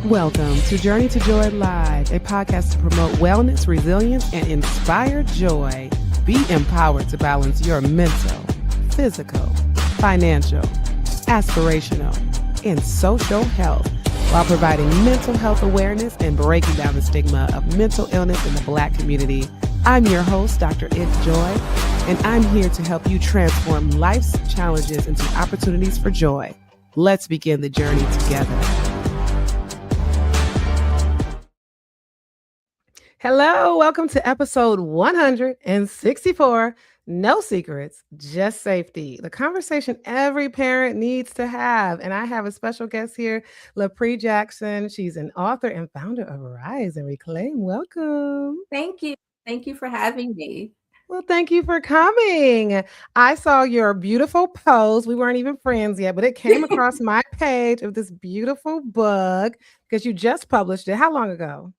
Welcome to Journey to Joy Live, a podcast to promote wellness, resilience, and inspire joy. Be empowered to balance your mental, physical, financial, aspirational, and social health while providing mental health awareness and breaking down the stigma of mental illness in the Black community. I'm your host, Dr. If Joy, and I'm here to help you transform life's challenges into opportunities for joy. Let's begin the journey together. Hello, welcome to episode 164, No Secrets, Just Safety, the conversation every parent needs to have. And I have a special guest here, Lapree Jackson. She's an author and founder of Rise and Reclaim. Welcome. Thank you. Thank you for having me. Well, thank you for coming. I saw your beautiful post. We weren't even friends yet, but it came across my page of this beautiful book because you just published it. How long ago?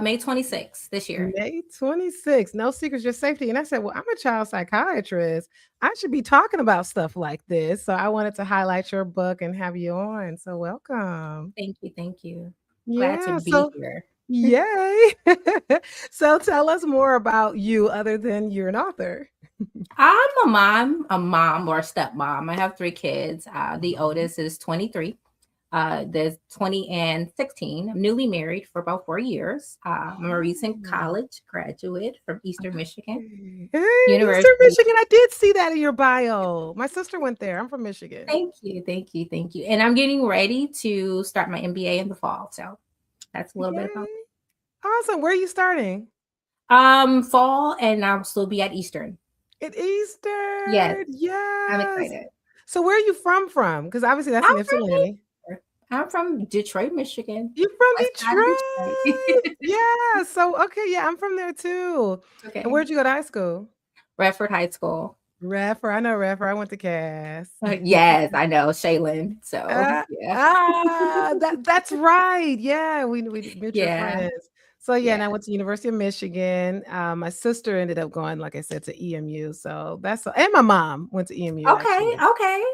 May 26th this year. May 26th. No Secrets, Just Safety. And I said, well, I'm a child psychiatrist. I should be talking about stuff like this. So I wanted to highlight your book and have you on. So welcome. Thank you. Thank you. Glad to Yeah. be So here. yay. So tell us more about you other than you're an author. I'm a mom or a stepmom. I have 3 kids. The oldest is 23. There's 20 and 16. I'm newly married for about 4 years. I'm a recent college graduate from Eastern Michigan Hey, University. Eastern Michigan. I did see that in your bio. My sister went there. I'm from Michigan. Thank you. Thank you. Thank you. And I'm getting ready to start my MBA in the fall. So that's a little bit about Yay. Awesome. Where are you starting? fall, and I'll still be at Eastern. At Eastern. Yes. I'm Yes. excited. So where are you from? Because obviously that's I'm in from Ypsilanti. I'm from Detroit, Michigan. You're from West side of Detroit. Detroit. Yeah. So okay, yeah, I'm from there too. And Okay. where'd you go to high school? Redford High School. Radford. I know Radford. I went to Cass. Yes, I know. Shaylin. So yeah. That's right. Yeah, we mutual Yeah. friends. So yeah, and Yeah. I went to University of Michigan. My sister ended up going, like I said, to EMU. So and my mom went to EMU Okay. actually. Okay.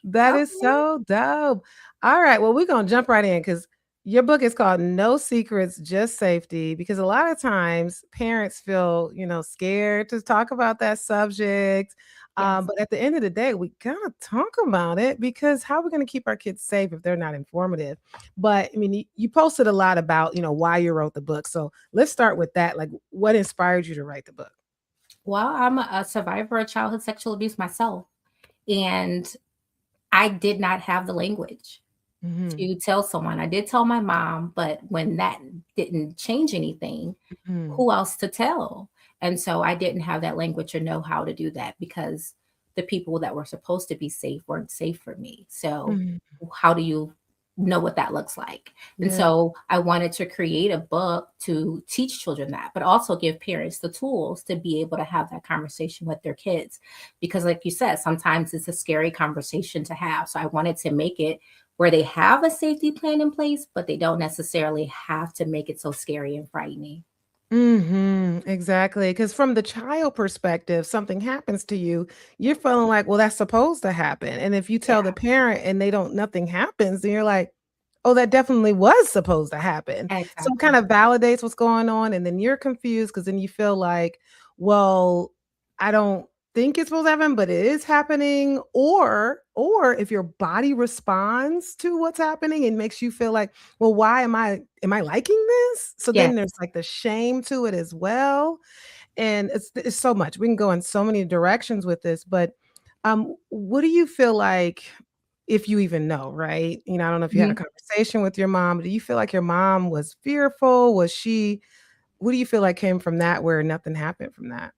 That is Okay. so dope. All right. Well, we're going to jump right in because your book is called No Secrets, Just Safety. Because a lot of times parents feel, scared to talk about that subject. Yes. But at the end of the day, we got to talk about it because how are we going to keep our kids safe if they're not informative? But I mean, you posted a lot about, why you wrote the book. So let's start with that. Like, what inspired you to write the book? Well, I'm a survivor of childhood sexual abuse myself. And I did not have the language Mhm, to tell someone. I did tell my mom, but when that didn't change anything, mhm. who else to tell? And so I didn't have that language or know how to do that because the people that were supposed to be safe weren't safe for me. So Mhm. how do you know what that looks like? And Yeah. so I wanted to create a book to teach children that, but also give parents the tools to be able to have that conversation with their kids. Because like you said, sometimes it's a scary conversation to have. So I wanted to make it where they have a safety plan in place, but they don't necessarily have to make it so scary and frightening. Exactly. Because from the child perspective, something happens to you, you're feeling like, well, that's supposed to happen. And if you Yeah, tell the parent and nothing happens, then you're like, oh, that definitely was supposed to happen. So it kind exactly. of validates what's going on. And then you're confused because then you feel like, well, I don't think it's supposed to happen, but it is happening. Or if your body responds to what's happening and makes you feel like, well, why am I liking this? So Yeah. then there's like the shame to it as well. And it's so much. We can go in so many directions with this, but what do you feel like if you even know, right? I don't know if you had a Mhm. conversation with your mom. Do you feel like your mom was fearful? What do you feel like came from that where nothing happened from that?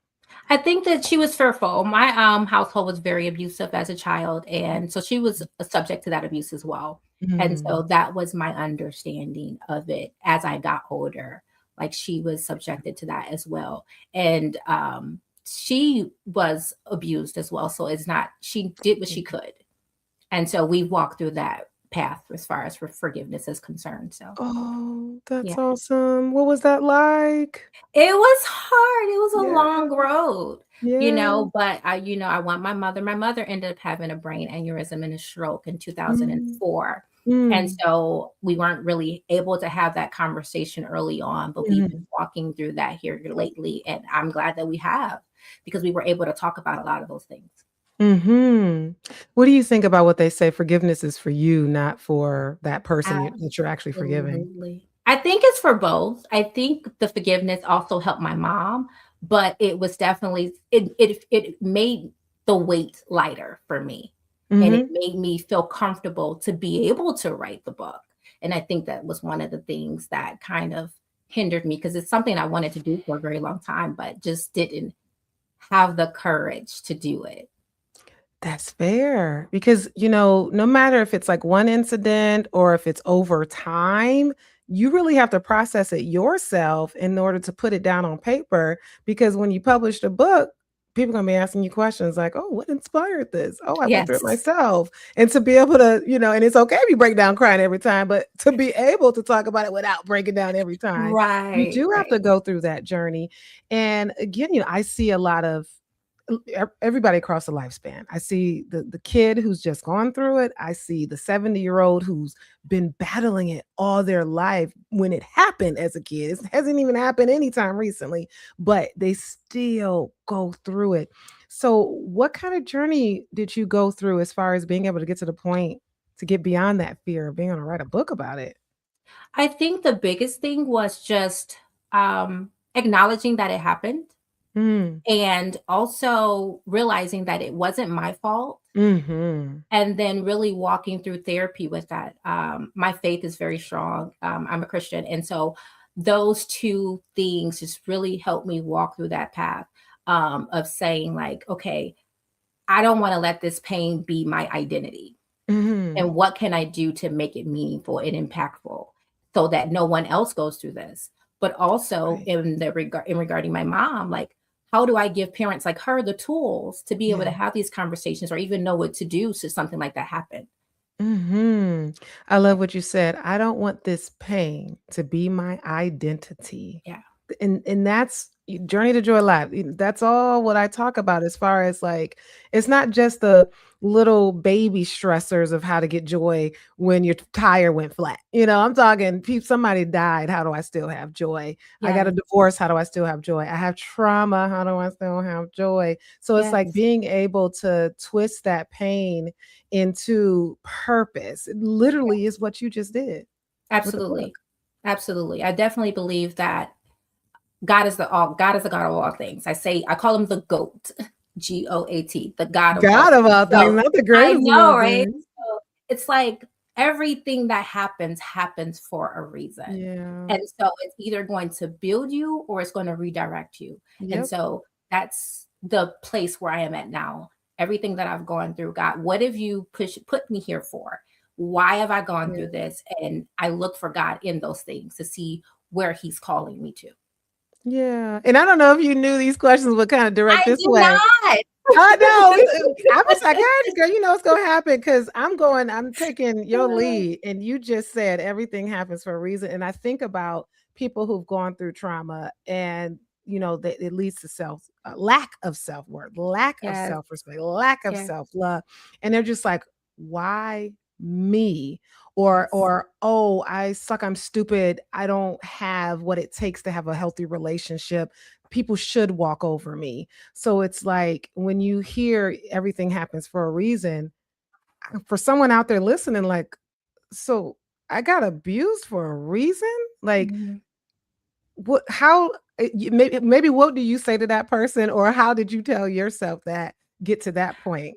I think that she was fearful. My household was very abusive as a child, and so she was subject to that abuse as well. And so Mm, that was my understanding of it as I got older. Like she was subjected to that as well, and she was abused as well. So it's not she did what she mm, could, and so we walked through that path as far as forgiveness is concerned. So Oh, that's yeah, awesome. What was that like? it was hard. It was a Yeah, long road, yeah. but I want my mother ended up having a brain aneurysm and a stroke in Mm, 2004. And mm, so we weren't really able to have that conversation early on, but we've been mhm, walking through that here lately. And I'm glad that we have, because we were able to talk about a lot of those things. mhm. What do you think about what they say forgiveness is for you, not for that person that you're actually forgiving? Absolutely. I think it's for both. I think the forgiveness also helped my mom, but it was definitely it made the weight lighter for me. And it Mhm. made me feel comfortable to be able to write the book. And I think that was one of the things that kind of hindered me, because it's something I wanted to do for a very long time, but just didn't have the courage to do it. That's fair because, no matter if it's like one incident or if it's over time, you really have to process it yourself in order to put it down on paper. Because when you publish the book, people are gonna be asking you questions like, "Oh, what inspired this? Oh, I went through it Yes. myself." And to be able to, and it's okay if you break down crying every time, but to be able to talk about it without breaking down every time, you Right, do have right. to go through that journey. And again, I see a lot of everybody across the lifespan. I see the kid who's just gone through it. I see the 70-year-old who's been battling it all their life when it happened as a kid. It hasn't even happened anytime recently, but they still go through it. So, what kind of journey did you go through as far as being able to get to the point to get beyond that fear of being able to write a book about it? I think the biggest thing was just acknowledging that it happened, Mm. and also realizing that it wasn't my fault, Mhm. and then really walking through therapy with that. My faith is very strong. I'm a Christian. And so those two things just really helped me walk through that path, of saying, like, okay, I don't want to let this pain be my identity. Mhm. And what can I do to make it meaningful and impactful so that no one else goes through this? But also Right. in regarding my mom, like, how do I give parents like her the tools to be able Yeah. to have these conversations or even know what to do should something like that happen? Mhm. I love what you said. I don't want this pain to be my identity. Yeah. And that's Journey to Joy Live. That's all what I talk about as far as like it's not just the little baby stressors of how to get joy when your tire went flat. I'm talking somebody died, how do I still have joy? I got a Yes. divorce, how do I still have joy? I have trauma, how do I still have joy? So it's like Yes. being able to twist that pain into purpose. It literally is what you just did with the book. Absolutely. Absolutely. I definitely believe that God is the God of all things. I call him the GOAT, GOAT, the God of all God of things. all things, So not the I greatest of know, all right? things. So it's like everything that happens for a reason. Yeah. And so it's either going to build you or it's going to redirect you. And Yep. so that's the place where I am at now. Everything that I've gone through, God, what have you put me here for? Why have I gone Yeah. through this? And I look for God in those things to see where he's calling me to. Yeah. And I don't know if you knew these questions would kind of direct I this do way. not. I know. I was like, "Hey, girl, you know what's gonna happen?" Because I'm taking your lead, and you just said everything happens for a reason. And I think about people who've gone through trauma, and that it leads to lack of self-worth, lack of Yes, self-respect, lack of yes, self-love, and they're just like, "Why me?" Or yes. or "Oh, I suck. I'm stupid. I don't have what it takes to have a healthy relationship. People should walk over me." So it's like when you hear everything happens for a reason, for someone out there listening, like, so I got abused for a reason? Like, Mhm. what, how, maybe what do you say to that person? Or how did you tell yourself that, get to that point?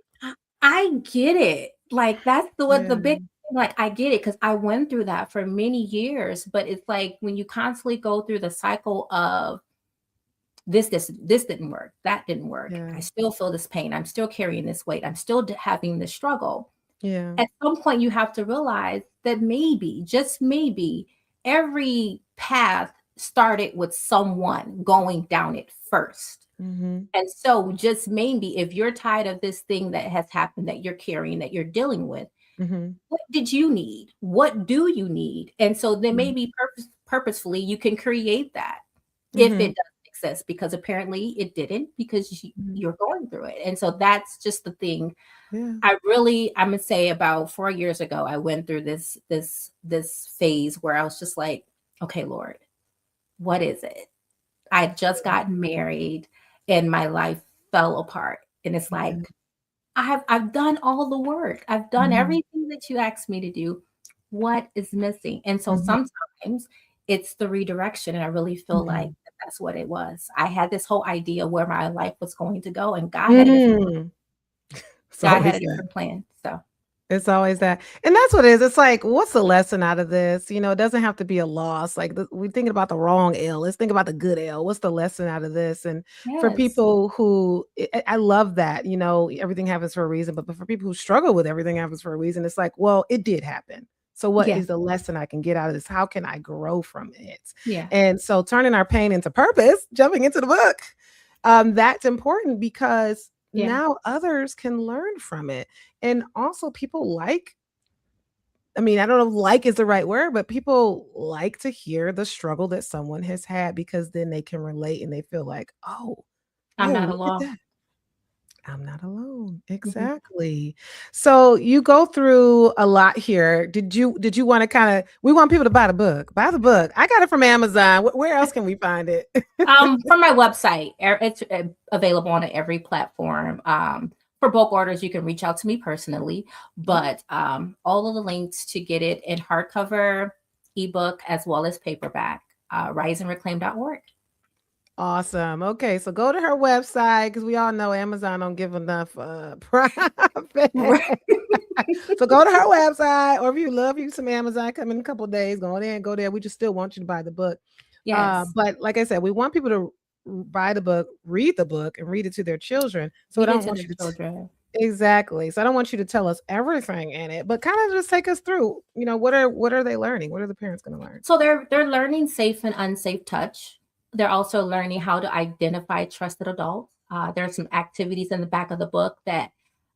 I get it. Like, that's the Yeah. big thing, like, I get it because I went through that for many years, but it's like when you constantly go through the cycle of this didn't work, that didn't work. Yeah. I still feel this pain. I'm still carrying this weight. I'm still having this struggle. Yeah. At some point, you have to realize that maybe, just maybe, every path started with someone going down it first. Mhm. And so, just maybe, if you're tired of this thing that has happened that you're carrying, that you're dealing with, Mhm. What did you need? What do you need? And so then Mhm. maybe purposefully you can create that if it Mhm. doesn't exist, because apparently it didn't, because Mhm. you're going through it. And so that's just the thing. Yeah. I'm gonna say about 4 years ago, I went through this phase where I was just like, okay, Lord, what is it? I just gotten married and my life fell apart. And it's Yeah. like, I've done all the work. I've done Mhm. everything that you asked me to do. What is missing? And so Mhm. sometimes it's the redirection. And I really feel like Mhm. that's what it was. I had this whole idea where my life was going to go, and Mm. It's God had a always that. different plan. So It's always that. And that's what it is. It's like, what's the lesson out of this? It doesn't have to be a loss. Like we're thinking about the wrong L. Let's think about the good L. What's the lesson out of this? And for yes. people who, I love that, everything happens for a reason. But for people who struggle with everything happens for a reason, it's like, well, it did happen. So what Yeah. is the lesson I can get out of this? How can I grow from it? Yeah. And so turning our pain into purpose, jumping into the book, that's important because Yeah. now others can learn from it. And also people I don't know if like is the right word, but people like to hear the struggle that someone has had because then they can relate and they feel like, I'm not look at alone. that. I'm not alone. Mhm. Exactly. So you go through a lot here. Did you want to we want people to buy the book. Buy the book. I got it from Amazon. Where else can we find it? From my website, it's available on every platform. For bulk orders, you can reach out to me personally, but all of the links to get it in hardcover, ebook, as well as paperback, riseandreclaim.org. Awesome. Okay, so go to her website because we all know Amazon don't give enough profit. Right. So go to her website, or if you love you some Amazon, come in a couple of days, go there and go there. We just still want you to buy the book. Yes. But like I said, we want people to buy the book, read the book, and read it to their children. So I Read it don't to want their you to children. exactly. So I don't want you to tell us everything in it, but kind of just take us through. What are they learning? What are the parents going to learn? So they're learning safe and unsafe touch. They're also learning how to identify trusted adults. There are some activities in the back of the book that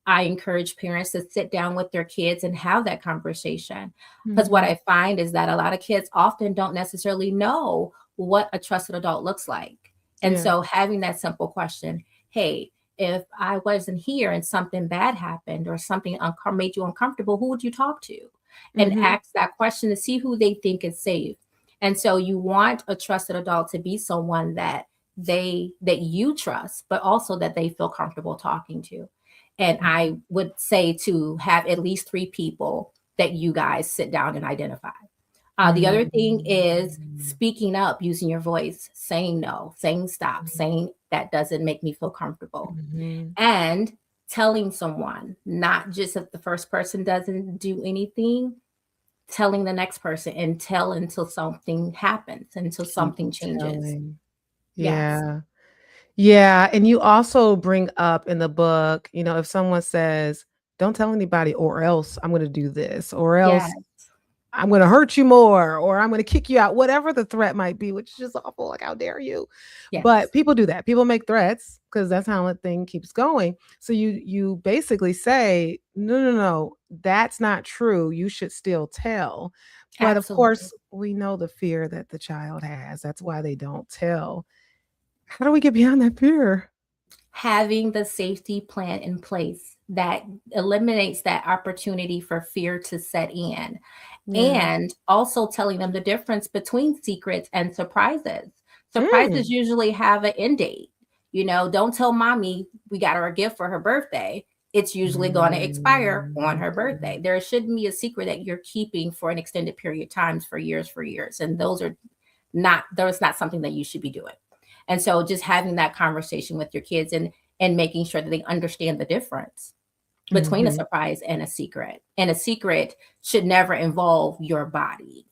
I encourage parents to sit down with their kids and have that conversation. Because what Mhm. I find is that a lot of kids often don't necessarily know what a trusted adult looks like. And Yeah. so having that simple question, hey, if I wasn't here and something bad happened or something made you uncomfortable, who would you talk to? And Mhm. ask that question to see who they think is safe. And so you want a trusted adult to be someone that you trust, but also that they feel comfortable talking to. And I would say to have at least 3 people that you guys sit down and identify. The other thing is Mhm. speaking up, using your voice, saying no, saying stop, saying that doesn't make me feel comfortable, Mhm. and telling someone, not just if the first person doesn't do anything, telling the next person, and tell until something happens, until Keep something changes. telling. Yes. Yeah. Yeah, and you also bring up in the book, if someone says, "Don't tell anybody or else I'm gonna do this," or Yeah. else I'm gonna hurt you more, or I'm gonna kick you out, whatever the threat might be, which is just awful, like, how dare you? But Yes. people do that. People make threats because that's how the thing keeps going. So you basically say, "No, no, no, that's not true. You should still tell." But of Absolutely. course, we know the fear that the child has. That's why they don't tell. How do we get beyond that fear? Having the safety plan in place that eliminates that opportunity for fear to set in, Yeah. and also telling them the difference between secrets and surprises. Surprises Mm. usually have an end date. Don't tell mommy we got her a gift for her birthday. It's usually going to expire on her birthday. Mm. There shouldn't be a secret that you're keeping for an extended period of times for years. And those not something that you should be doing. And so just having that conversation with your kids, and making sure that they understand the difference between a Mhm. surprise and a secret. And a secret should never involve your body.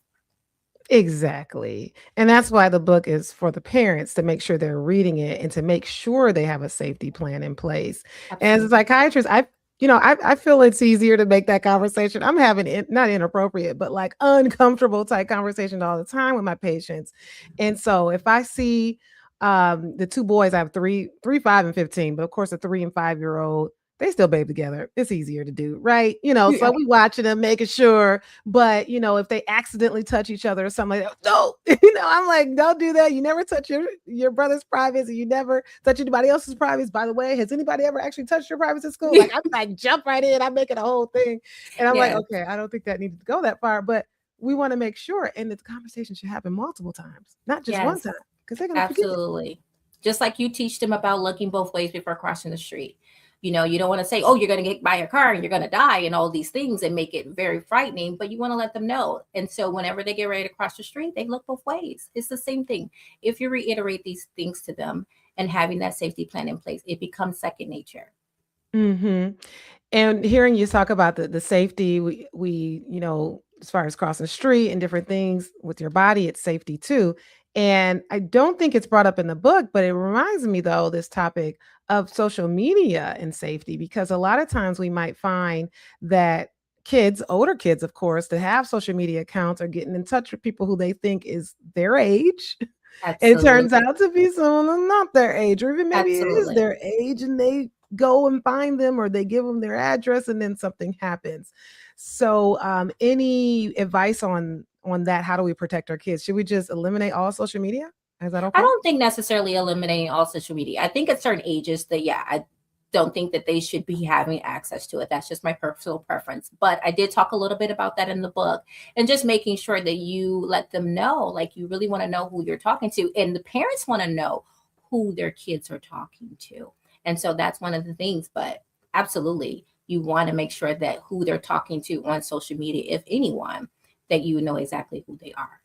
Exactly. And that's why the book is for the parents to make sure they're reading it and to make sure they have a safety plan in place. And as a Absolutely. psychiatrist, I feel it's easier to make that conversation. I'm having not inappropriate, but like uncomfortable type conversation all the time with my patients. And so if I see the two boys, I have three, 5 and 15, but of course a 3 and 5 year old, they still bathe together. It's easier to do, right? So Yeah. we watching them, making sure. But if they accidentally touch each other or something like that, no, I'm like, don't do that. You never touch your brother's privates, and you never touch anybody else's privates. By the way, has anybody ever actually touched your privates at school? Like, I'm like, jump right in. I'm making a whole thing, and I'm like, Yes, okay, I don't think that needed to go that far, but we want to make sure, and the conversation should happen multiple times, not just one yes, time, because they're gonna forget. absolutely. Just like you teach them about looking both ways before crossing the street. You don't want to say, oh, you're going to get by a car and you're going to die and all these things and make it very frightening, but you want to let them know. And so whenever they get ready to cross the street, they look both ways. It's the same thing. If you reiterate these things to them and having that safety plan in place, it becomes second nature. Mm-hmm. And hearing you talk about the safety, as far as crossing the street and different things with your body, it's safety too. And I don't think it's brought up in the book, but it reminds me though, this topic of social media and safety, because a lot of times we might find that kids, older kids, of course, that have social media accounts are getting in touch with people who they think is their age. And it turns Absolutely. out to be someone who's not their age, or even maybe it is Absolutely. their age, and they go and find them, or they give them their address, and then something happens. So, any advice on that? How do we protect our kids? Should we just eliminate all social media? Is that I okay? don't think necessarily eliminating all social media. I think at certain ages that, yeah, I don't think that they should be having access to it. That's just my personal preference. But I did talk a little bit about that in the book, and just making sure that you let them know, like, you really want to know who you're talking to. And the parents want to know who their kids are talking to. And so that's one of the things. But absolutely, you want to make sure that who they're talking to on social media, if anyone, that you know exactly who they are.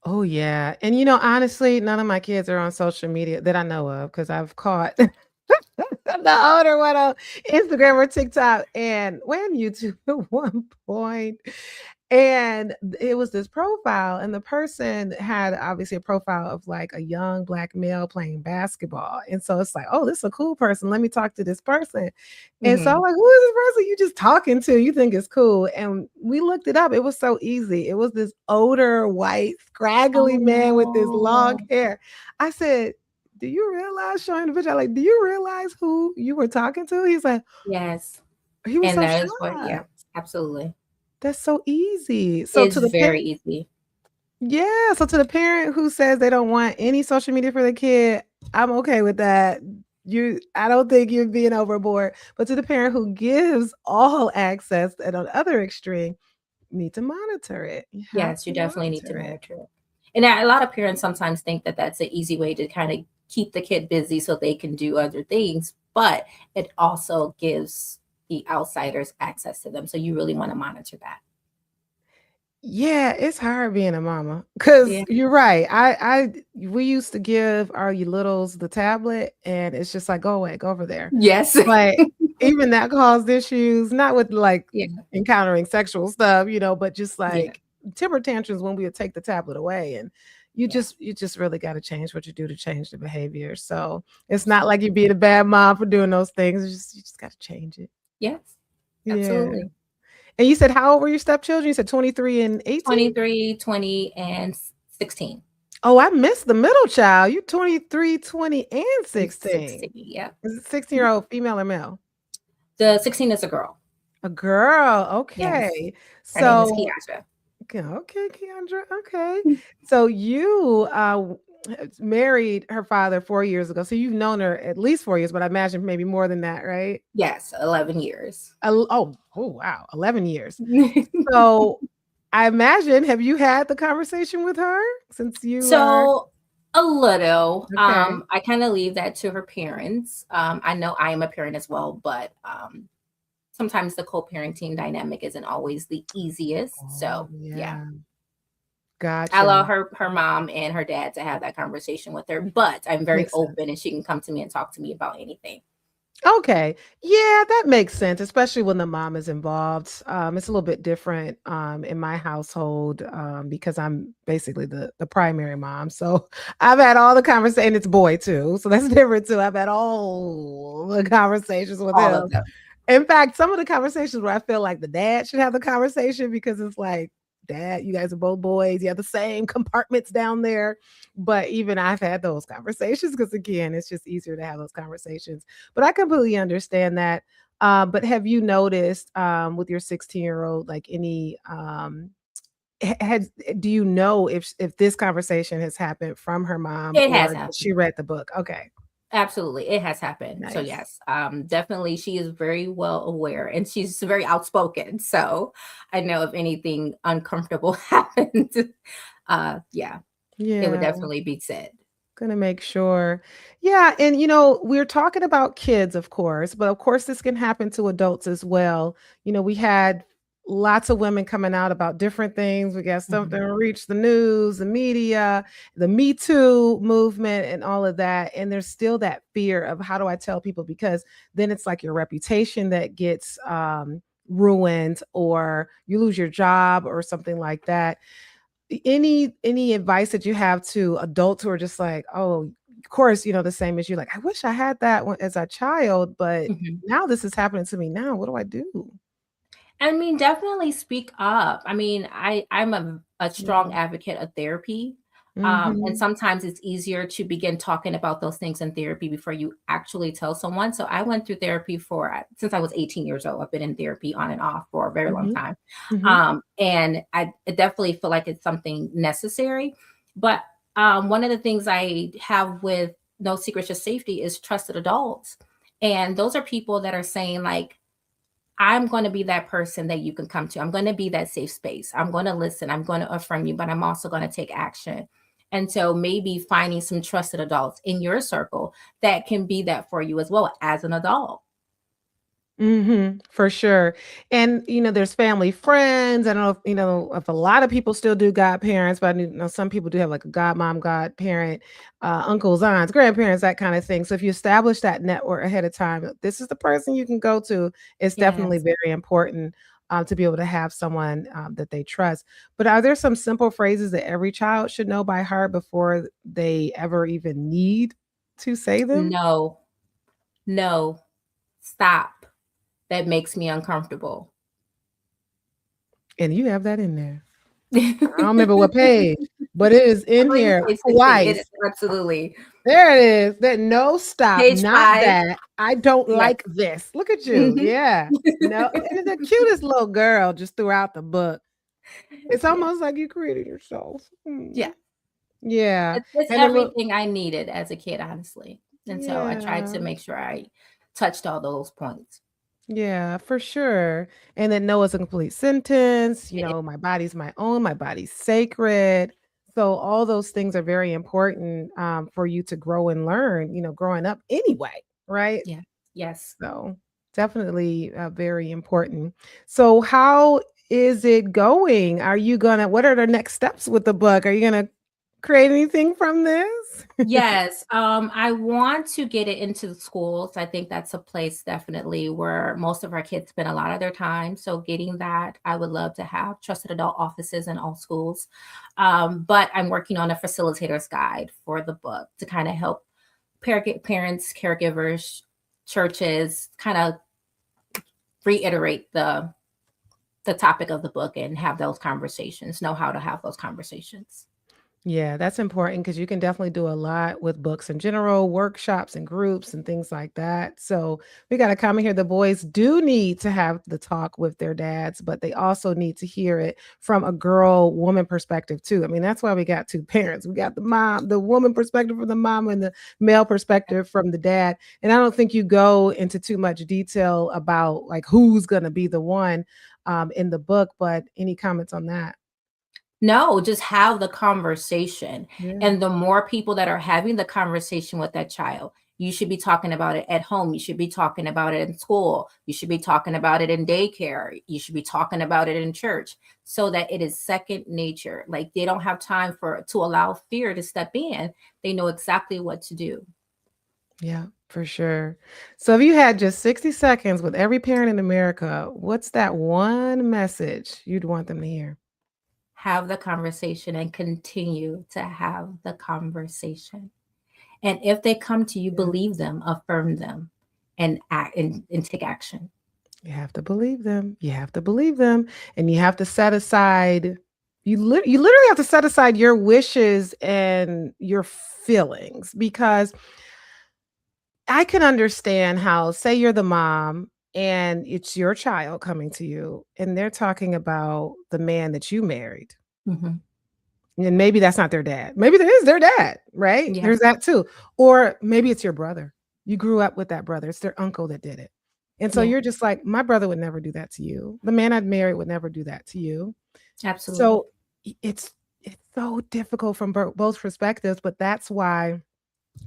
Oh yeah, and honestly, none of my kids are on social media that I know of, because I've caught the older one on Instagram or TikTok and when YouTube at one point. And it was this profile, and the person had obviously a profile of like a young black male playing basketball. And so it's like, oh, this is a cool person. Let me talk to this person. And so I'm Hmm. like, who is this person you just talking to? You think it's cool? And we looked it up. It was so easy. It was this older, white, scraggly Oh man with this long no. hair. I said, do you realize, showing the picture, like, do you realize who you were talking to? He's like, Yes. he was And so that is what, yeah, shocked. absolutely. That's so easy. So It's to the very parent, easy. yeah. So to the parent who says they don't want any social media for the kid, I'm okay with that. I don't think you're being overboard. But to the parent who gives all access, and on the other extreme, you need to monitor it. You have Yes, you to definitely need to monitor it. monitor it. And a lot of parents sometimes think that that's an easy way to kind of keep the kid busy so they can do other things, but it also gives the outsiders access to them. So you really want to monitor that. Yeah, it's hard being a mama, because Yeah. you're right. We used to give our littles the tablet, and it's just like, go away, go over there. Yes. But even that caused issues, not with like Yeah. encountering sexual stuff, but just Yeah. like temper tantrums when we would take the tablet away. And you Yeah. just you just really got to change what you do to change the behavior. So it's not like Absolutely. you're being a bad mom for doing those things. You just got to change it. Yes. Yeah. Absolutely. And you said, how old were your stepchildren? You said 23 and 18? 23, 20, and 16. Oh, I missed the middle child. You 23, 20, and And 16. 16. Yep. Is it 16-year-old female or male? The 16 is a girl. A girl. Yes. Okay. Her name is So, Kiasha. okay, Keandra. Okay. So you married her father 4 years ago. So you've known her at least 4 years, but I imagine maybe more than that, right? Yes, 11 years. Oh, wow. 11 years. So I imagine, have you had the conversation with her since you are So a little. okay? I kind of leave that to her parents. I know I am a parent as well, but sometimes the co-parenting dynamic isn't always the easiest. Oh, So yeah, yeah. I Gotcha. allow her mom and her dad to have that conversation with her, but I'm very Makes sense. open and she can come to me and talk to me about anything. Okay. Yeah, that makes sense, especially when the mom is involved. It's a little bit different in my household, because I'm basically the primary mom. So I've had all the conversations, and it's boy too. So that's different too. I've had all the conversations with All of him. them. In fact, some of the conversations where I feel like the dad should have the conversation, because it's like dad, you guys are both boys. You have the same compartments down there. But even I've had those conversations because, again, it's just easier to have those conversations. But I completely understand that. But have you noticed with your 16-year-old, like any has do you know if this conversation has happened from her mom It has or she happened. read the book? Okay, Absolutely, it has happened. So nice. yes, definitely, she is very well aware, and she's very outspoken. So I know if anything uncomfortable happened, yeah, it would Yeah. definitely be said. Gonna make sure. Yeah, and we're talking about kids, of course, but of course this can happen to adults as well. We had lots of women coming out about different things. We got something Mhm. reach the news, the media, the Me Too movement, and all of that. And there's still that fear of how do I tell people because then it's like your reputation that gets ruined, or you lose your job or something like that. Any advice that you have to adults who are just like, oh, of course, the same as you, like, I wish I had that when, as a child, but Mhm. now this is happening to me now. What do I do? I mean, definitely speak up. I mean, I'm a strong Yeah. advocate of therapy. And Mhm. sometimes it's easier to begin talking about those things in therapy before you actually tell someone. So I went through therapy for since I was 18 years old. I've been in therapy on and off for a very long Mhm. time. Mhm. And I definitely feel like it's something necessary. But one of the things I have with No Secrets, Just Safety is trusted adults. And those are people that are saying, like, I'm going to be that person that you can come to. I'm going to be that safe space. I'm going to listen. I'm going to affirm you, but I'm also going to take action. And so maybe finding some trusted adults in your circle that can be that for you as well as an adult. Mhm, for sure. And, there's family, friends. I don't know if a lot of people still do godparents, but I know some people do have like a godmom, godparent, uncles, aunts, grandparents, that kind of thing. So if you establish that network ahead of time, this is the person you can go to. It's definitely Yes. very important to be able to have someone that they trust. But are there some simple phrases that every child should know by heart before they ever even need to say them? No, no, stop. That makes me uncomfortable. And you have that in there. I don't remember what page, but it is I in believe it's here page 16. It is twice. absolutely There it is. That no stop, page not 5. that. I don't Yes. like this. Look at you. Mhm. Yeah. No, and it's the cutest little girl just throughout the book. It's Yeah. almost like you created yourself. Yeah. Yeah. It's And the little everything I needed as a kid, honestly, and so I tried yeah. to make sure I touched all those points. Yeah, for sure. And then no is a complete sentence, It is. my body's my own, my body's sacred. So all those things are very important for you to grow and learn, growing up anyway, right? Yeah. Yes. So definitely very important. So how is it going? What are the next steps with the book? Are you gonna create anything from this? Yes, I want to get it into the schools. I think that's a place definitely where most of our kids spend a lot of their time. So getting that, I would love to have trusted adult offices in all schools. But I'm working on a facilitator's guide for the book to kind of help parents, caregivers, churches kind of reiterate the topic of the book and have those conversations, know how to have those conversations. Yeah, that's important because you can definitely do a lot with books in general, workshops and groups and things like that. So we got to come in here. The boys do need to have the talk with their dads, but they also need to hear it from a girl, woman perspective too. I mean, that's why we got two parents. We got the woman perspective from the mom, and the male perspective from the dad. And I don't think you go into too much detail about like who's going to be the one in the book, but any comments on that? No, just have the conversation. Yeah. And the more people that are having the conversation with that child, you should be talking about it at home. You should be talking about it in school. You should be talking about it in daycare. You should be talking about it in church so that it is second nature. Like they don't have time to allow fear to step in. They know exactly what to do. Yeah, for sure. So if you had just 60 seconds with every parent in America, what's that one message you'd want them to hear? Have the conversation and continue to have the conversation. And if they come to you, Yeah. believe them, affirm them, and act and take action. You have to believe them. You have to believe them. And you have to set aside. you literally have to set aside your wishes and your feelings, because I can understand how, say you're the mom and it's your child coming to you and they're talking about the man that you married. Mhm. And maybe that's not their dad. Maybe that is their dad, right? Yeah. There's that too. Or maybe it's your brother. You grew up with that brother. It's their uncle that did it. And so Yeah. you're just like, my brother would never do that to you. The man I'd marry would never do that to you. Absolutely. So it's so difficult from both perspectives, but that's why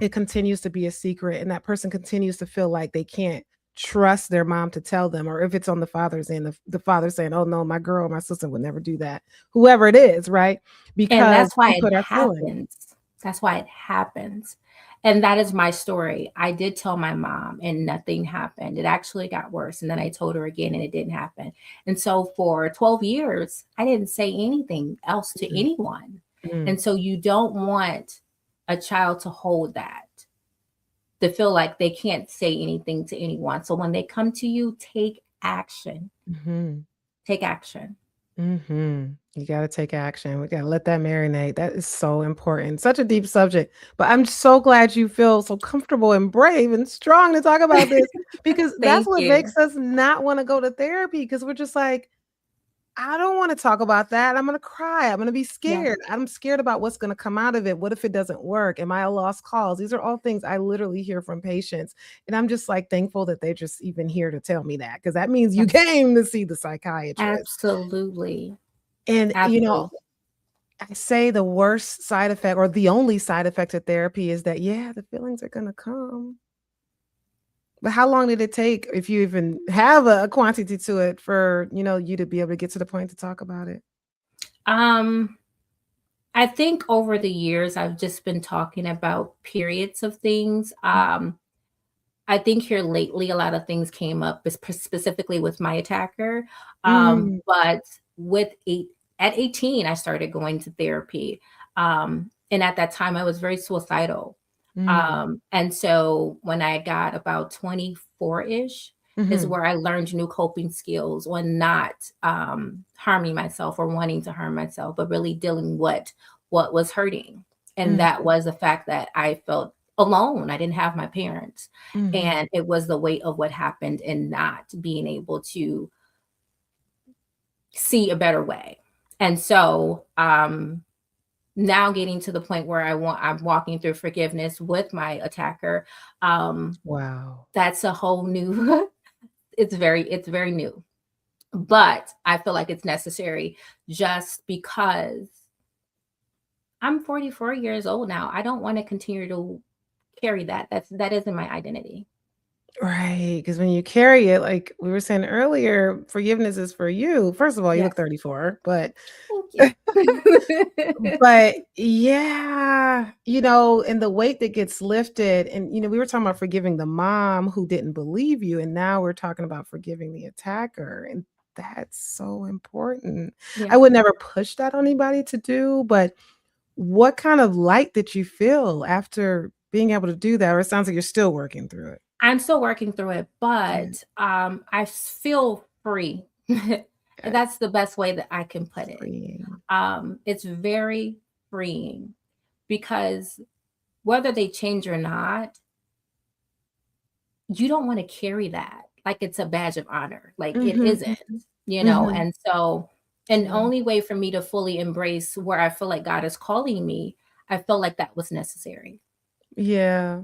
it continues to be a secret, and that person continues to feel like they can't trust their mom to tell them, or if it's on the father's end, the father saying, oh no, my girl, my sister would never do that, whoever it is, right? And Because that's why we it put our feelings. happens. That's why it happens. And that is my story. I did tell my mom and nothing happened. It actually got worse. And then I told her again and it didn't happen. And so for 12 years, I didn't say anything else to Mm, anyone. mm, And so you don't want a child to hold that, to feel like they can't say anything to anyone. So when they come to you, take action. mhm, Take action. mhm. You got to take action. We got to let that marinate. That is so important. Such a deep subject, but I'm so glad you feel so comfortable and brave and strong to talk about this, because that's Thank what you. makes us not want to go to therapy, because we're just like, I don't want to talk about that. I'm going to cry. I'm going to be Yeah. scared. I'm scared about what's going to come out of it. What if it doesn't work? Am I a lost cause? These are all things I literally hear from patients. And I'm just like thankful that they're just even here to tell me that, because that means you Yeah. came to see the psychiatrist. Absolutely. And, Absolutely. I say the worst side effect, or the only side effect of therapy, is that, yeah, the feelings are going to come. But how long did it take, if you even have a quantity to it, for, you to be able to get to the point to talk about it? Um, I think over the years, I've just been talking about periods of things. I think here lately, a lot of things came up, specifically with my attacker. Mm, But at 18, I started going to therapy. And at that time, I was very suicidal. mm, And so when I got about 24-ish is mhm. where I learned new coping skills on not harming myself or wanting to harm myself, but really dealing with what was hurting. And Mm, that was the fact that I felt alone. I didn't have my parents. mhm. And it was the weight of what happened and not being able to see a better way. And so now getting to the point where I'm walking through forgiveness with my attacker. Wow. That's a whole new it's very new. But I feel like it's necessary just because I'm 44 years old now. I don't want to continue to carry that. That isn't my identity. Right, because when you carry it, like we were saying earlier, forgiveness is for you. First of all, you look Yes. 34, but Thank you. but yeah, and the weight that gets lifted, and we were talking about forgiving the mom who didn't believe you, and now we're talking about forgiving the attacker, and that's so important. Yeah. I would never push that on anybody to do, but what kind of light did you feel after being able to do that? Or it sounds like you're still working through it. I'm still working through it, Yeah, but I feel free. yeah, That's the best way that I can put it. freeing. It's very freeing because whether they change or not, you don't want to carry that like it's a badge of honor. Like it Mhm, isn't, mhm, you know? mhm. And so, an Yeah, only way for me to fully embrace where I feel like God is calling me, I felt like that was necessary. yeah.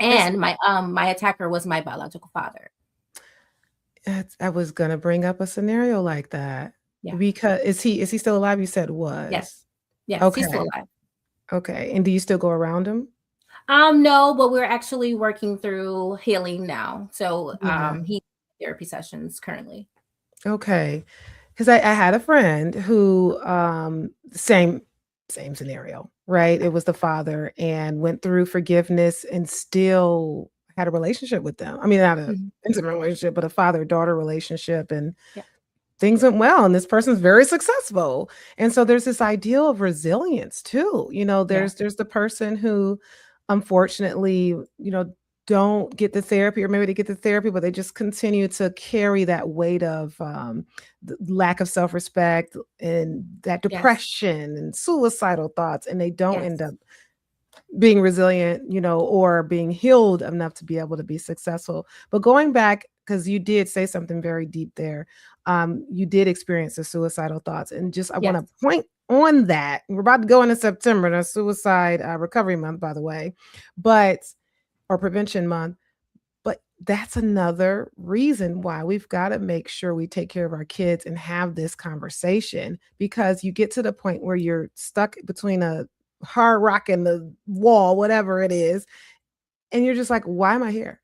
It's And my attacker was my biological father. I was gonna bring up a scenario like that, Yeah. because is he still alive? You said Yes. was. Yes, he's still Okay, alive. okay, and do you still go around him? No, but we're actually working through healing now. So, Yeah, he therapy sessions currently. okay. 'Cause I had a friend who, same scenario, right? It was the father, and went through forgiveness and still had a relationship with them. I mean, not a Mhm. intimate relationship, but a father-daughter relationship, and Yeah, things went well, and this person's very successful. And so there's this ideal of resilience too. yeah, There's the person who unfortunately, don't get the therapy, or maybe they get the therapy, but they just continue to carry that weight of the lack of self-respect and that Yes. depression and suicidal thoughts, and they don't end Yes. up being resilient, or being healed enough to be able to be successful. But going back, because you did say something very deep there, you did experience the suicidal thoughts, and just I want Yes. to point on that. We're about to go into September, the suicide recovery month, by the way, but or prevention month. But that's another reason why we've got to make sure we take care of our kids and have this conversation, because you get to the point where you're stuck between a hard rock and the wall, whatever it is, and you're just like, why am I here?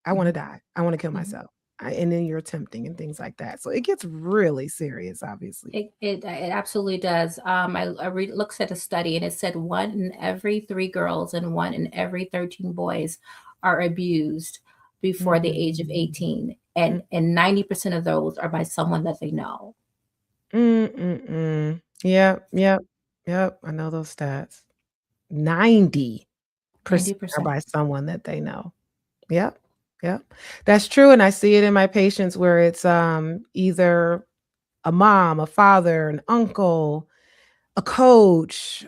I want to Mhm. die. I want to kill Mhm. myself. And then you're attempting and things like that. So it gets really serious, obviously. It absolutely does. Looks at a study, and it said 1 in every 3 girls and 1 in every 13 boys are abused before the age of Mm, 18, mm, and 90% of those are by someone that they know. Yep, yep, yep. I know those stats. 90% are 90%. by someone that they know. Yep. Yep. That's true. And I see it in my patients where it's either a mom, a father, an uncle, a coach,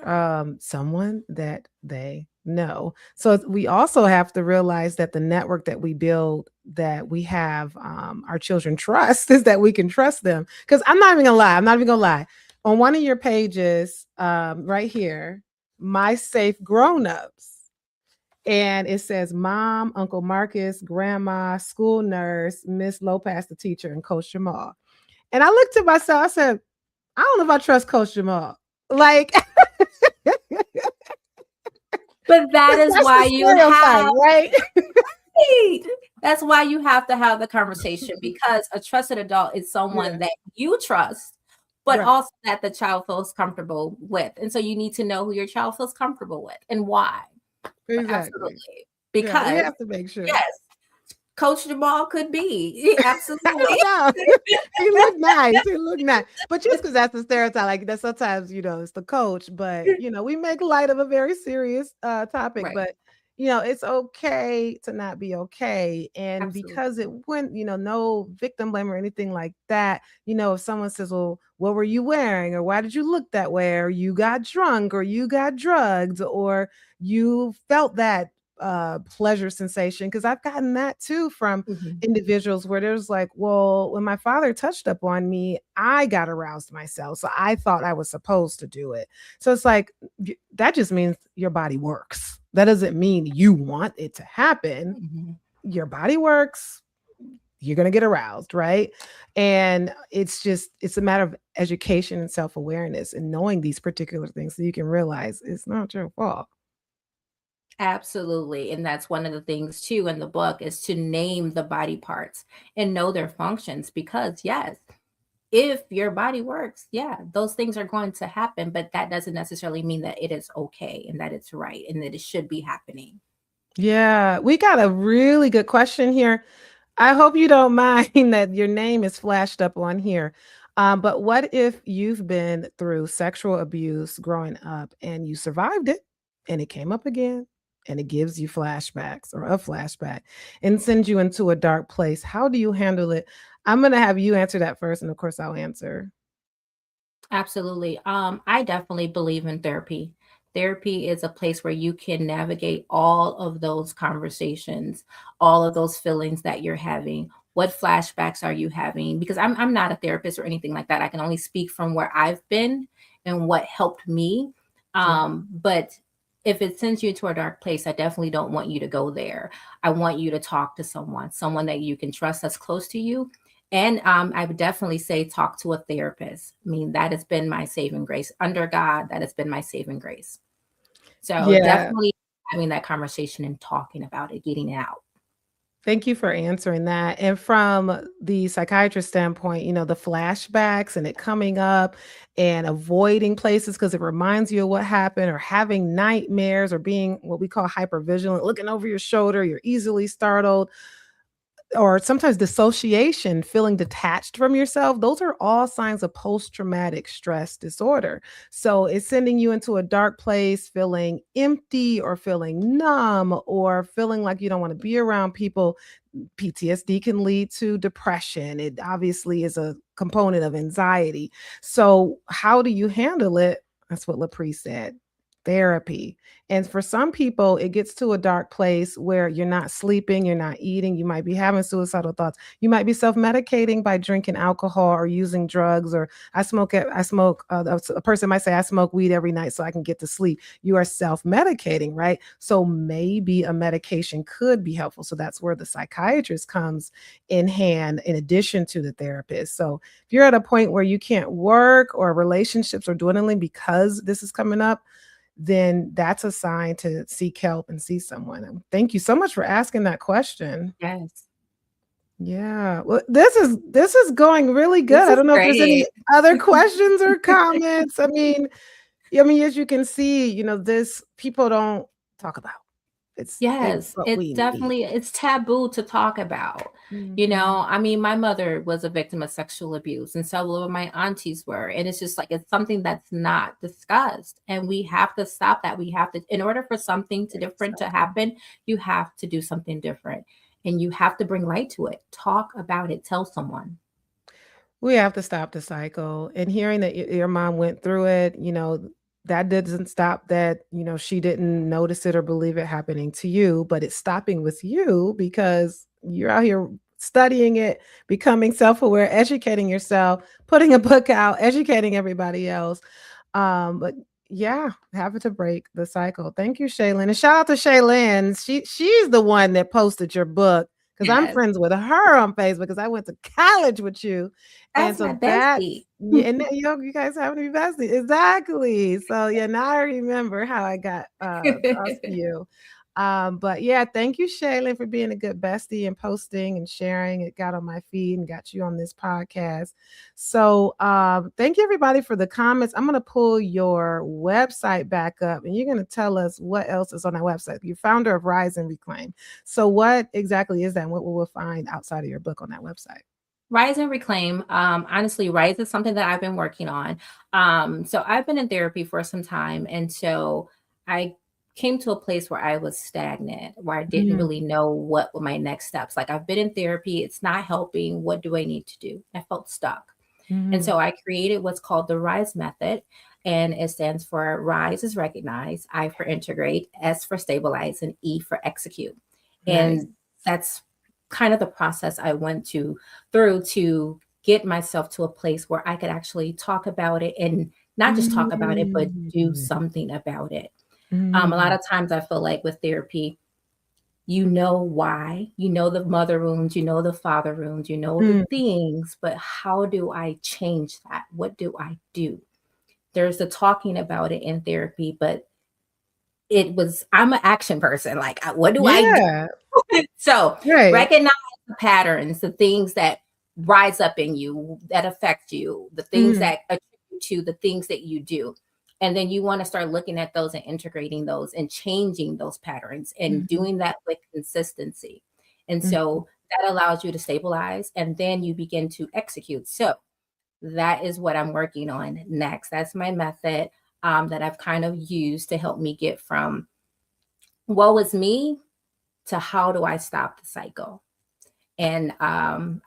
someone that they know. So we also have to realize that the network that we build, that we have our children trust, is that we can trust them. Because I'm not even gonna lie, On one of your pages, right here, my safe grown-ups, and it says mom, Uncle Marcus, grandma, school nurse, Miss Lopez, the teacher, and Coach Jamal. And I looked at myself, I said, I don't know if I trust Coach Jamal. Like, But that is that's why the you stereotype, have right? that's why you have to have the conversation, because a trusted adult is someone Yeah, that you trust, but right. also that the child feels comfortable with. And so you need to know who your child feels comfortable with and why. But Exactly. absolutely. Yeah, we Because have to make sure. yes, Coach Jamal could be. I Absolutely. don't know. He looked nice. He looked nice. But just because that's the stereotype, like that sometimes, it's the coach, but we make light of a very serious topic, Right. but it's okay to not be okay. And because Absolutely. it went, no victim blame or anything like that, if someone says, well, what were you wearing? Or why did you look that way? Or you got drunk, or you got drugged, or you felt that pleasure sensation, because I've gotten that too from Mhm. individuals where there's like, well, when my father touched up on me, I got aroused myself. So I thought I was supposed to do it. So it's like, that just means your body works. That doesn't mean you want it to happen. Mhm. Your body works. You're going to get aroused, right? And it's a matter of education and self awareness and knowing these particular things so you can realize it's not your fault. Absolutely. And that's one of the things too in the book, is to name the body parts and know their functions, because yes, if your body works, yeah, those things are going to happen, but that doesn't necessarily mean that it is okay and that it's right and that it should be happening. Yeah, we got a really good question here. I hope you don't mind that your name is flashed up on here. But what if you've been through sexual abuse growing up and you survived it and it came up again and it gives you flashbacks or a flashback and sends you into a dark place? How do you handle it? I'm going to have you answer that first. And of course, I'll answer. Absolutely. I definitely believe in therapy. Therapy is a place where you can navigate all of those conversations, all of those feelings that you're having. What flashbacks are you having? Because I'm not a therapist or anything like that. I can only speak from where I've been and what helped me. Yeah. But if it sends you into a dark place, I definitely don't want you to go there. I want you to talk to someone that you can trust, that's close to you, and I would definitely say talk to a therapist. I mean, that has been my saving grace. Under God, that has been my saving grace. So Yeah. definitely having that conversation and talking about it, getting it out. Thank you for answering that. And from the psychiatrist standpoint, the flashbacks and it coming up and avoiding places because it reminds you of what happened, or having nightmares, or being what we call hypervigilant, looking over your shoulder, you're easily startled. or sometimes dissociation, feeling detached from yourself, those are all signs of post-traumatic stress disorder. So it's sending you into a dark place, feeling empty or feeling numb or feeling like you don't want to be around people. PTSD can lead to depression. It obviously is a component of anxiety. So, how do you handle it? That's what Lapree said. Therapy. And for some people, it gets to a dark place where you're not sleeping, you're not eating, you might be having suicidal thoughts. You might be self-medicating by drinking alcohol or using drugs. Or a person might say, I smoke weed every night so I can get to sleep. You are self-medicating, right? So maybe a medication could be helpful. So that's where the psychiatrist comes in hand in addition to the therapist. So if you're at a point where you can't work or relationships are dwindling because this is coming up, then that's a sign to seek help and see someone. And thank you so much for asking that question. Yes. Yeah. Well, this is going really good. This I is don't know if there's any great. other questions or comments. I mean, as you can see, this people don't talk about. It's Yes, what it's we need. definitely it's taboo to talk about. Mhm. I mean, my mother was a victim of sexual abuse, and several of my aunties were, and it's just like it's something that's not discussed, and we have to stop that. We have to, in order for something to different to Exactly. happen, you have to do something different, and you have to bring light to it. Talk about it. Tell someone. We have to stop the cycle. And hearing that your mom went through it, that doesn't stop that, she didn't notice it or believe it happening to you, but it's stopping with you because you're out here studying it, becoming self-aware, educating yourself, putting a book out, educating everybody else. But yeah, having to break the cycle. Thank you, Shaylin. And shout out to Shaylin. She's the one that posted your book because I'm Yes, friends with her on Facebook because I went to college with you. And that's my so that's bestie. yeah, and then, you guys happen to be besties. Exactly. So yeah, now I remember how I got across to you. But yeah, thank you, Shaylin, for being a good bestie and posting and sharing. It got on my feed and got you on this podcast. So thank you everybody for the comments. I'm gonna pull your website back up and you're gonna tell us what else is on that website. You're founder of Rise and Reclaim. So what exactly is that and what will we find outside of your book on that website? Rise and Reclaim. Honestly, Rise is something that I've been working on. So I've been in therapy for some time. And so I came to a place where I was stagnant, where I didn't Mm, really know what were my next steps. Like I've been in therapy, it's not helping. What do I need to do? I felt stuck. And mhm. so I created what's called the RISE method. And it stands for RISE is recognize, I for integrate, S for stabilize, and E for execute. Nice. And that's kind of the process I went through to get myself to a place where I could actually talk about it and not just talk about it, but do Mm, something about it. A lot mm, of times I feel like with therapy, you know why, you know the mother wounds, you know the father wounds, you know the mm. things, but how do I change that? What do I do? There's the talking about it in therapy, but I'm an action person. Like, what do I do? Yeah, So right. recognize the patterns, the things that rise up in you, that affect you, the things Mhm, that attribute to the things that you do. And then you want to start looking at those and integrating those and changing those patterns and mhm, doing that with consistency. And mhm. so that allows you to stabilize and then you begin to execute. So that is what I'm working on next. That's my method that I've kind of used to help me get from woe is me to how do I stop the cycle. And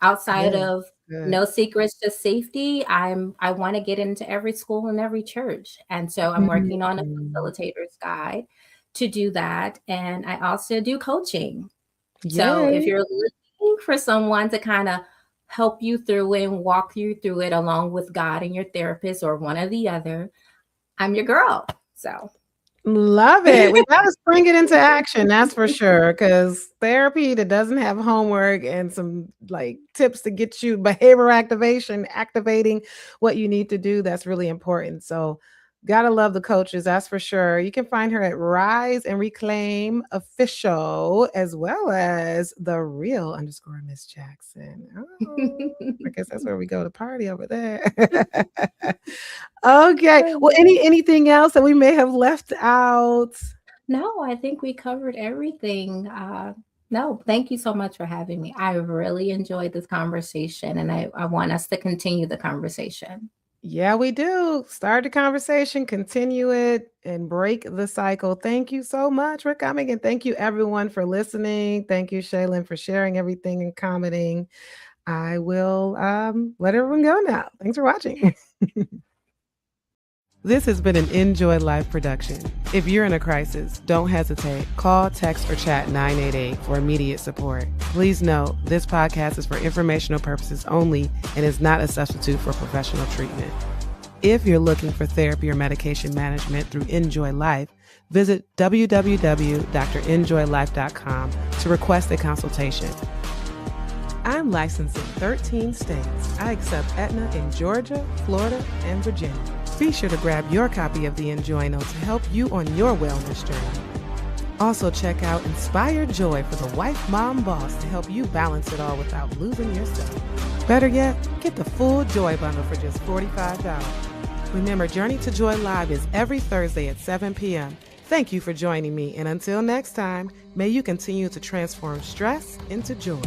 outside Good, of good. no secrets, just safety, I want to get into every school and every church. And so I'm working on a Mm. facilitator's guide to do that. And I also do coaching. So if Yay. you're looking for someone to kind of help you through it and walk you through it along with God and your therapist or one or the other, I'm your girl. So Love it. We gotta spring it into action, that's for sure. Because therapy that doesn't have homework and some, like, tips to get you behavior activation, activating what you need to do, that's really important. So, gotta love the coaches, that's for sure. You can find her at Rise and Reclaim Official, as well as the real underscore Miss Jackson. Oh, I guess that's where we go to party over there. Okay. Well, anything else that we may have left out? no, I think we covered everything. No, thank you so much for having me. I really enjoyed this conversation, and I want us to continue the conversation. Yeah, we do. Start the conversation, continue it, and break the cycle. Thank you so much for coming. And thank you, everyone, for listening. Thank you, Shaylin, for sharing everything and commenting. I will let everyone go now. Thanks for watching. This has been an Enjoy Life production. If you're in a crisis, don't hesitate. Call, text, or chat 988 for immediate support. Please note, this podcast is for informational purposes only and is not a substitute for professional treatment. If you're looking for therapy or medication management through Enjoy Life, visit www.drenjoylife.com to request a consultation. I'm licensed in 13 states. I accept Aetna in Georgia, Florida, and Virginia. Be sure to grab your copy of the Enjoy Note to help you on your wellness journey. Also check out Inspire Joy for the wife, mom, boss to help you balance it all without losing yourself. Better yet, get the full Joy bundle for just $45. Remember, Journey to Joy Live is every Thursday at 7 p.m. Thank you for joining me, and until next time, may you continue to transform stress into joy.